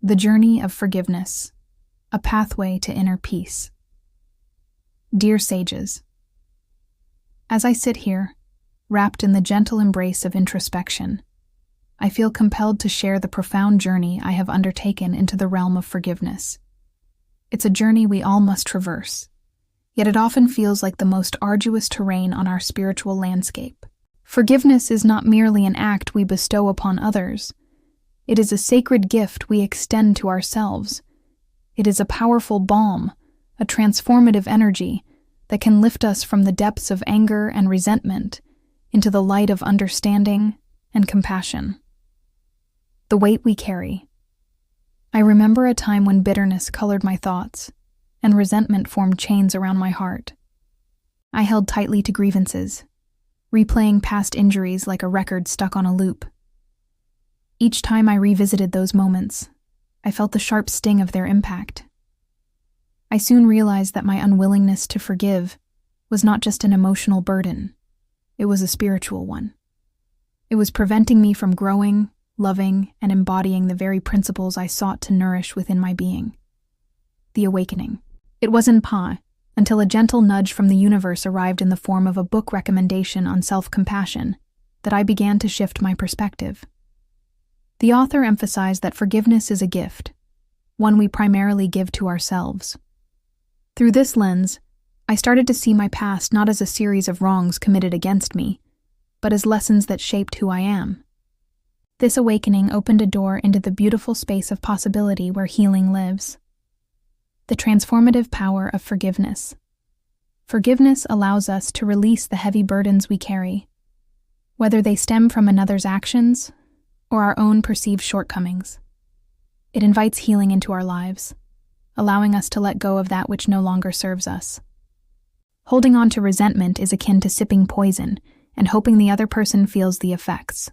The Journey of Forgiveness, a Pathway to Inner Peace. Dear Sages, as I sit here, wrapped in the gentle embrace of introspection, I feel compelled to share the profound journey I have undertaken into the realm of forgiveness. It's a journey we all must traverse, yet it often feels like the most arduous terrain on our spiritual landscape. Forgiveness is not merely an act we bestow upon others. It is a sacred gift we extend to ourselves. It is a powerful balm, a transformative energy that can lift us from the depths of anger and resentment into the light of understanding and compassion. The weight we carry. I remember a time when bitterness colored my thoughts and resentment formed chains around my heart. I held tightly to grievances, replaying past injuries like a record stuck on a loop. Each time I revisited those moments, I felt the sharp sting of their impact. I soon realized that my unwillingness to forgive was not just an emotional burden, it was a spiritual one. It was preventing me from growing, loving, and embodying the very principles I sought to nourish within my being. The awakening. It wasn't until a gentle nudge from the universe arrived in the form of a book recommendation on self-compassion that I began to shift my perspective. The author emphasized that forgiveness is a gift, one we primarily give to ourselves. Through this lens, I started to see my past not as a series of wrongs committed against me, but as lessons that shaped who I am. This awakening opened a door into the beautiful space of possibility where healing lives. The transformative power of forgiveness. Forgiveness allows us to release the heavy burdens we carry, whether they stem from another's actions or our own perceived shortcomings. It invites healing into our lives, allowing us to let go of that which no longer serves us. Holding on to resentment is akin to sipping poison and hoping the other person feels the effects.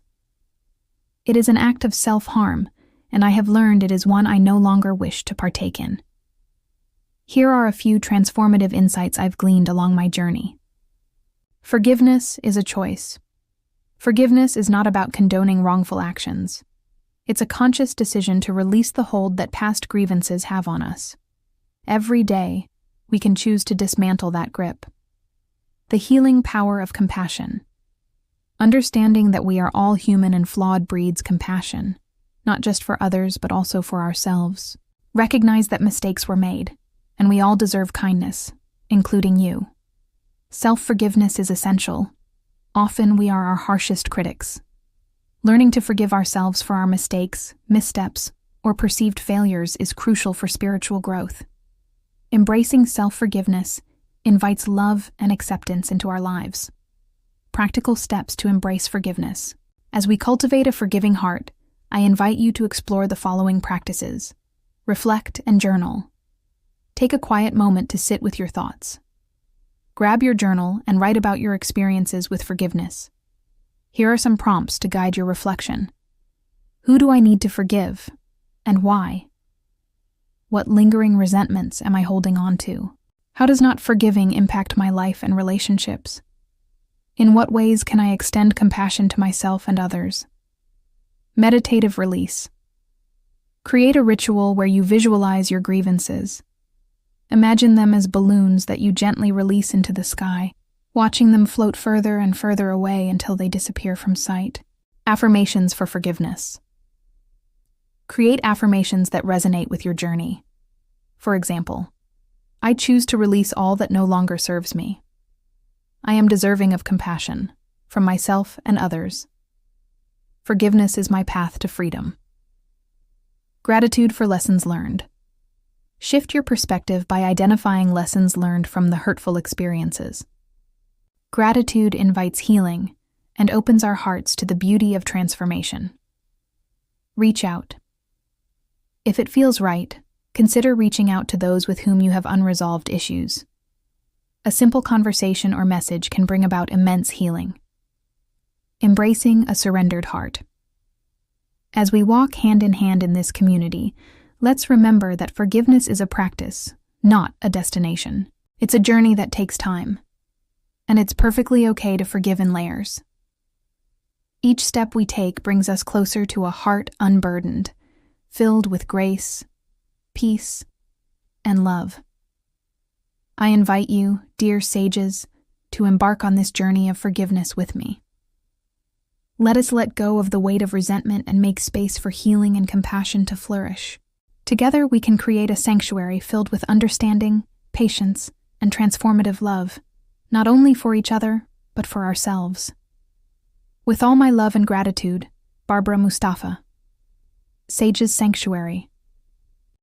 It is an act of self-harm, and I have learned it is one I no longer wish to partake in. Here are a few transformative insights I've gleaned along my journey. Forgiveness is a choice. Forgiveness is not about condoning wrongful actions. It's a conscious decision to release the hold that past grievances have on us. Every day, we can choose to dismantle that grip. The healing power of compassion. Understanding that we are all human and flawed breeds compassion, not just for others but also for ourselves. Recognize that mistakes were made, and we all deserve kindness, including you. Self-forgiveness is essential. Often we are our harshest critics. Learning to forgive ourselves for our mistakes, missteps, or perceived failures is crucial for spiritual growth. Embracing self-forgiveness invites love and acceptance into our lives. Practical steps to embrace forgiveness. As we cultivate a forgiving heart, I invite you to explore the following practices. Reflect and journal. Take a quiet moment to sit with your thoughts. Grab your journal and write about your experiences with forgiveness. Here are some prompts to guide your reflection. Who do I need to forgive, and why? What lingering resentments am I holding on to? How does not forgiving impact my life and relationships? In what ways can I extend compassion to myself and others? Meditative release. Create a ritual where you visualize your grievances. Imagine them as balloons that you gently release into the sky, watching them float further and further away until they disappear from sight. Affirmations for forgiveness. Create affirmations that resonate with your journey. For example, I choose to release all that no longer serves me. I am deserving of compassion from myself and others. Forgiveness is my path to freedom. Gratitude for lessons learned. Shift your perspective by identifying lessons learned from the hurtful experiences. Gratitude invites healing and opens our hearts to the beauty of transformation. Reach out. If it feels right, consider reaching out to those with whom you have unresolved issues. A simple conversation or message can bring about immense healing. Embracing a surrendered heart. As we walk hand in hand in this community, let's remember that forgiveness is a practice, not a destination. It's a journey that takes time, and it's perfectly okay to forgive in layers. Each step we take brings us closer to a heart unburdened, filled with grace, peace, and love. I invite you, dear sages, to embark on this journey of forgiveness with me. Let us let go of the weight of resentment and make space for healing and compassion to flourish. Together we can create a sanctuary filled with understanding, patience, and transformative love, not only for each other, but for ourselves. With all my love and gratitude, Barbara Mustafa. Sages Sanctuary.